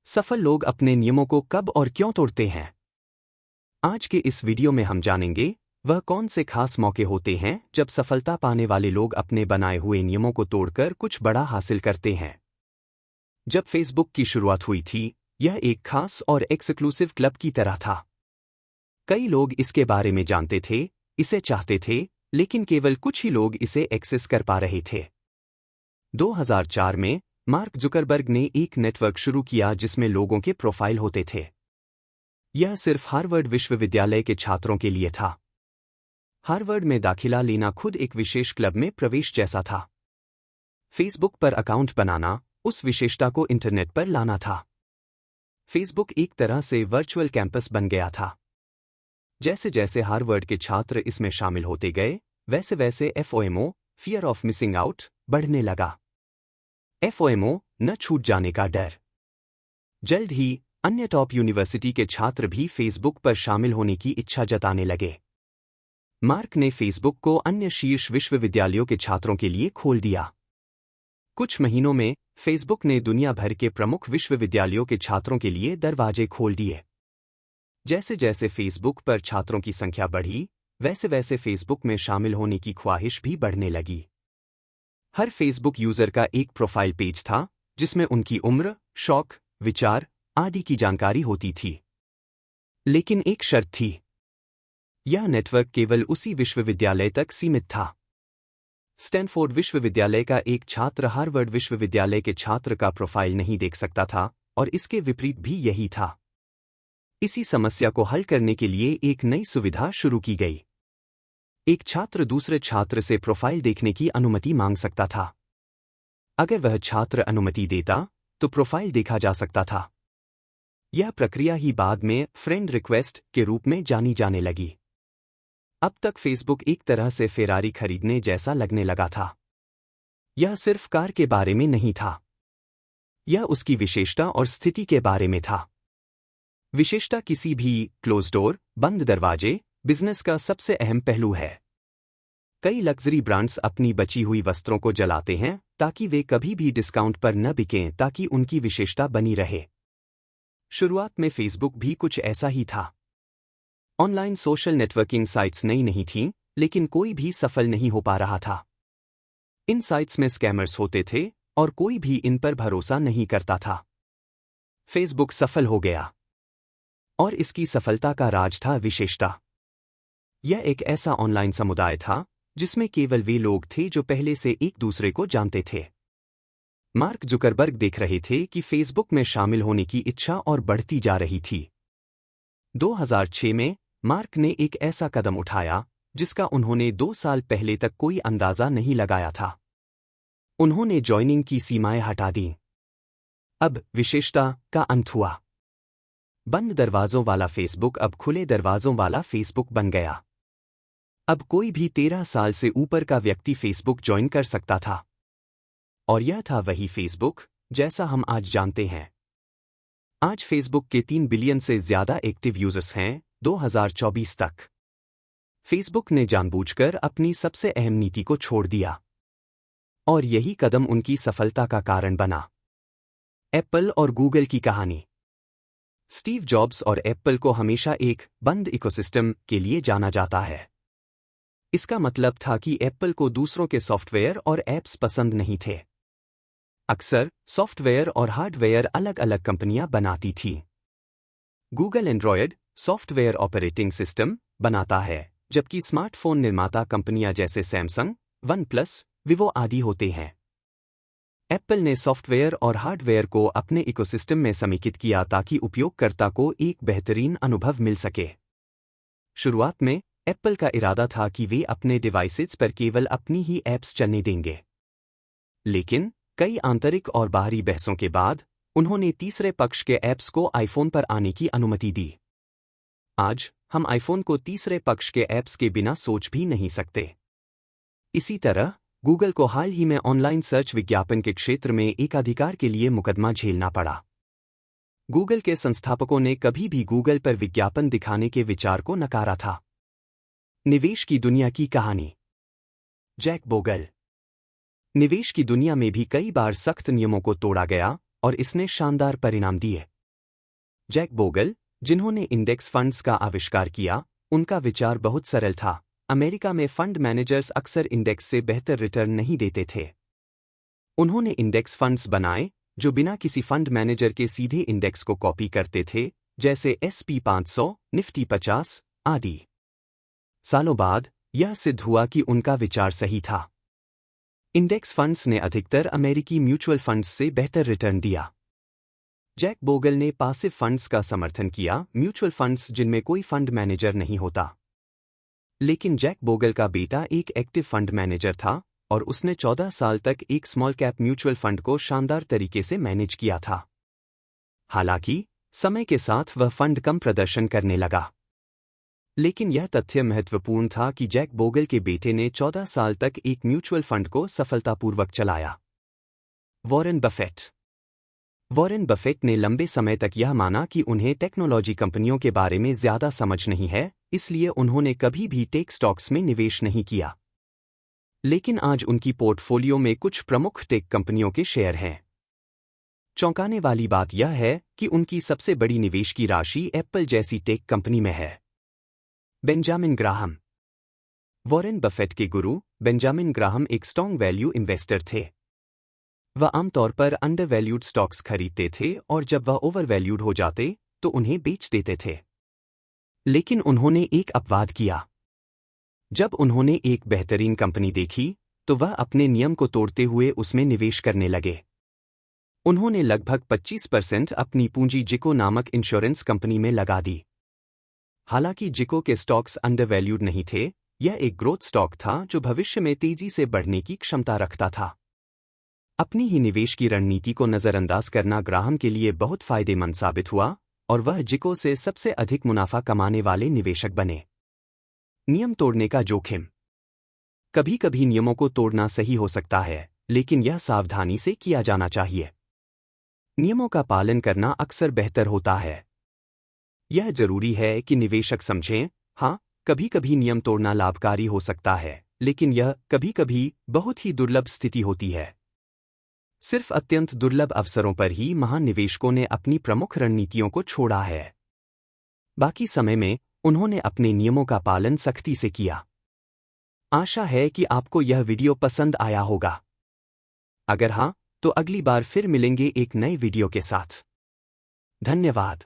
सफल लोग अपने नियमों को कब और क्यों तोड़ते हैं? आज के इस वीडियो में हम जानेंगे वह कौन से खास मौके होते हैं जब सफलता पाने वाले लोग अपने बनाए हुए नियमों को तोड़कर कुछ बड़ा हासिल करते हैं। जब फेसबुक की शुरुआत हुई थी, यह एक खास और एक्सक्लूसिव क्लब की तरह था। कई लोग इसके बारे में जानते थे, इसे चाहते थे, लेकिन केवल कुछ ही लोग इसे एक्सेस कर पा रहे थे। 2004 में मार्क जुकरबर्ग ने एक नेटवर्क शुरू किया जिसमें लोगों के प्रोफाइल होते थे। यह सिर्फ हार्वर्ड विश्वविद्यालय के छात्रों के लिए था। हार्वर्ड में दाखिला लेना खुद एक विशेष क्लब में प्रवेश जैसा था। फेसबुक पर अकाउंट बनाना उस विशेषता को इंटरनेट पर लाना था। फेसबुक एक तरह से वर्चुअल कैंपस बन गया था। जैसे जैसे हार्वर्ड के छात्र इसमें शामिल होते गए, वैसे वैसे FOMO, fear of missing out, बढ़ने लगा। FOMO, न छूट जाने का डर। जल्द ही अन्य टॉप यूनिवर्सिटी के छात्र भी फेसबुक पर शामिल होने की इच्छा जताने लगे। मार्क ने फेसबुक को अन्य शीर्ष विश्वविद्यालयों के छात्रों के लिए खोल दिया। कुछ महीनों में फेसबुक ने दुनिया भर के प्रमुख विश्वविद्यालयों के छात्रों के लिए दरवाजे खोल दिए। जैसे जैसे फेसबुक पर छात्रों की संख्या बढ़ी, वैसे वैसे फेसबुक में शामिल होने की ख्वाहिश भी बढ़ने लगी। हर फेसबुक यूजर का एक प्रोफाइल पेज था जिसमें उनकी उम्र, शौक, विचार आदि की जानकारी होती थी। लेकिन एक शर्त थी। यह नेटवर्क केवल उसी विश्वविद्यालय तक सीमित था। स्टैनफोर्ड विश्वविद्यालय का एक छात्र हार्वर्ड विश्वविद्यालय के छात्र का प्रोफाइल नहीं देख सकता था, और इसके विपरीत भी यही था। इसी समस्या को हल करने के लिए एक नई सुविधा शुरू की गई। एक छात्र दूसरे छात्र से प्रोफाइल देखने की अनुमति मांग सकता था। अगर वह छात्र अनुमति देता, तो प्रोफाइल देखा जा सकता था। यह प्रक्रिया ही बाद में फ्रेंड रिक्वेस्ट के रूप में जानी जाने लगी। अब तक फेसबुक एक तरह से फेरारी खरीदने जैसा लगने लगा था। यह सिर्फ कार के बारे में नहीं था। यह उसकी विशेषता और स्थिति के बारे में था। विशेषता किसी भी क्लोज डोर, बंद दरवाजे, बिजनेस का सबसे अहम पहलू है। कई लग्जरी ब्रांड्स अपनी बची हुई वस्त्रों को जलाते हैं ताकि वे कभी भी डिस्काउंट पर न बिकें, ताकि उनकी विशेषता बनी रहे। शुरुआत में फेसबुक भी कुछ ऐसा ही था। ऑनलाइन सोशल नेटवर्किंग साइट्स नई नहीं थीं, लेकिन कोई भी सफल नहीं हो पा रहा था। इन साइट्स में स्कैमर्स होते थे और कोई भी इन पर भरोसा नहीं करता था। फेसबुक सफल हो गया, और इसकी सफलता का राज था विशेषता। यह एक ऐसा ऑनलाइन समुदाय था जिसमें केवल वे लोग थे जो पहले से एक दूसरे को जानते थे। मार्क जुकरबर्ग देख रहे थे कि फेसबुक में शामिल होने की इच्छा और बढ़ती जा रही थी। 2006 में मार्क ने एक ऐसा कदम उठाया जिसका उन्होंने 2 साल पहले तक कोई अंदाजा नहीं लगाया था। उन्होंने ज्वाइनिंग की सीमाएं हटा दीं। अब विशेषता का अंत हुआ। बंद दरवाजों वाला फेसबुक अब खुले दरवाजों वाला फेसबुक बन गया। अब कोई भी 13 साल से ऊपर का व्यक्ति फेसबुक ज्वाइन कर सकता था। और यह था वही फेसबुक जैसा हम आज जानते हैं। आज फेसबुक के 3 बिलियन से ज्यादा एक्टिव यूजर्स हैं, 2024 तक। फेसबुक ने जानबूझकर अपनी सबसे अहम नीति को छोड़ दिया, और यही कदम उनकी सफलता का कारण बना। एप्पल और गूगल की कहानी। स्टीव जॉब्स और एप्पल को हमेशा एक बंद इकोसिस्टम के लिए जाना जाता है। इसका मतलब था कि एप्पल को दूसरों के सॉफ्टवेयर और ऐप्स पसंद नहीं थे। अक्सर सॉफ्टवेयर और हार्डवेयर अलग अलग कंपनियां बनाती थीं। Google Android software operating system बनाता है, जबकि स्मार्टफोन निर्माता कंपनियां जैसे सैमसंग, वन प्लस, विवो आदि होते हैं। एप्पल ने सॉफ्टवेयर और हार्डवेयर को अपने इकोसिस्टम में समेकित किया ताकि उपयोगकर्ता को एक बेहतरीन अनुभव मिल सके। शुरुआत में एप्पल का इरादा था कि वे अपने डिवाइसेस पर केवल अपनी ही ऐप्स चलने देंगे। लेकिन कई आंतरिक और बाहरी बहसों के बाद उन्होंने तीसरे पक्ष के ऐप्स को आईफोन पर आने की अनुमति दी। आज हम आईफोन को तीसरे पक्ष के ऐप्स के बिना सोच भी नहीं सकते। इसी तरह गूगल को हाल ही में ऑनलाइन सर्च विज्ञापन के क्षेत्र में एकाधिकार के लिए मुकदमा झेलना पड़ा। गूगल के संस्थापकों ने कभी भी गूगल पर विज्ञापन दिखाने के विचार को नकारा था। निवेश की दुनिया की कहानी। Jack Bogle. निवेश की दुनिया में भी कई बार सख्त नियमों को तोड़ा गया और इसने शानदार परिणाम दिए। जैक बोगल, जिन्होंने इंडेक्स फंड्स का आविष्कार किया, उनका विचार बहुत सरल था। अमेरिका में फंड मैनेजर्स अक्सर इंडेक्स से बेहतर रिटर्न नहीं देते थे। उन्होंने इंडेक्स फंड्स बनाए जो बिना किसी फंड मैनेजर के सीधे इंडेक्स को कॉपी करते थे, जैसे SP 500, निफ्टी 50 आदि। सालों बाद यह सिद्ध हुआ कि उनका विचार सही था। इंडेक्स फंड्स ने अधिकतर अमेरिकी म्यूचुअल फंड्स से बेहतर रिटर्न दिया। जैक बोगल ने पासिव फंड्स का समर्थन किया, म्यूचुअल फंड्स जिनमें कोई फंड मैनेजर नहीं होता। लेकिन जैक बोगल का बेटा एक एक्टिव फंड मैनेजर था और उसने 14 साल तक एक स्मॉल कैप म्यूचुअल फंड को शानदार तरीके से मैनेज किया था। हालांकि समय के साथ वह फंड कम प्रदर्शन करने लगा। लेकिन यह तथ्य महत्वपूर्ण था कि जैक बोगल के बेटे ने 14 साल तक एक म्यूचुअल फंड को सफलतापूर्वक चलाया। Warren Buffett. वॉरेन बफेट ने लंबे समय तक यह माना कि उन्हें टेक्नोलॉजी कंपनियों के बारे में ज्यादा समझ नहीं है, इसलिए उन्होंने कभी भी टेक स्टॉक्स में निवेश नहीं किया। लेकिन आज उनकी पोर्टफोलियो में कुछ प्रमुख टेक कंपनियों के शेयर हैं। चौंकाने वाली बात यह है कि उनकी सबसे बड़ी निवेश की राशि एप्पल जैसी टेक कंपनी में है। Benjamin Graham. वॉरेन बफेट के गुरु बेंजामिन ग्राहम एक स्ट्रॉन्ग वैल्यू इन्वेस्टर थे। वह आमतौर पर अंडरवैल्यूड स्टॉक्स खरीदते थे और जब वह ओवरवैल्यूड हो जाते तो उन्हें बेच देते थे। लेकिन उन्होंने एक अपवाद किया। जब उन्होंने एक बेहतरीन कंपनी देखी तो वह अपने नियम को तोड़ते हुए उसमें निवेश करने लगे। उन्होंने लगभग 25% अपनी पूंजी जिको नामक इंश्योरेंस कंपनी में लगा दी। हालांकि जिको के स्टॉक्स अंडरवैल्यूड नहीं थे, यह एक ग्रोथ स्टॉक था जो भविष्य में तेजी से बढ़ने की क्षमता रखता था। अपनी ही निवेश की रणनीति को नजरअंदाज करना ग्राहम के लिए बहुत फायदेमंद साबित हुआ और वह जिको से सबसे अधिक मुनाफा कमाने वाले निवेशक बने। नियम तोड़ने का जोखिम। कभी कभी नियमों को तोड़ना सही हो सकता है, लेकिन यह सावधानी से किया जाना चाहिए। नियमों का पालन करना अक्सर बेहतर होता है। यह जरूरी है कि निवेशक समझें, हाँ, कभी कभी नियम तोड़ना लाभकारी हो सकता है, लेकिन यह कभी कभी बहुत ही दुर्लभ स्थिति होती है। सिर्फ अत्यंत दुर्लभ अवसरों पर ही महान निवेशकों ने अपनी प्रमुख रणनीतियों को छोड़ा है। बाकी समय में उन्होंने अपने नियमों का पालन सख्ती से किया। आशा है कि आपको यह वीडियो पसंद आया होगा। अगर हाँ, तो अगली बार फिर मिलेंगे एक नए वीडियो के साथ। धन्यवाद।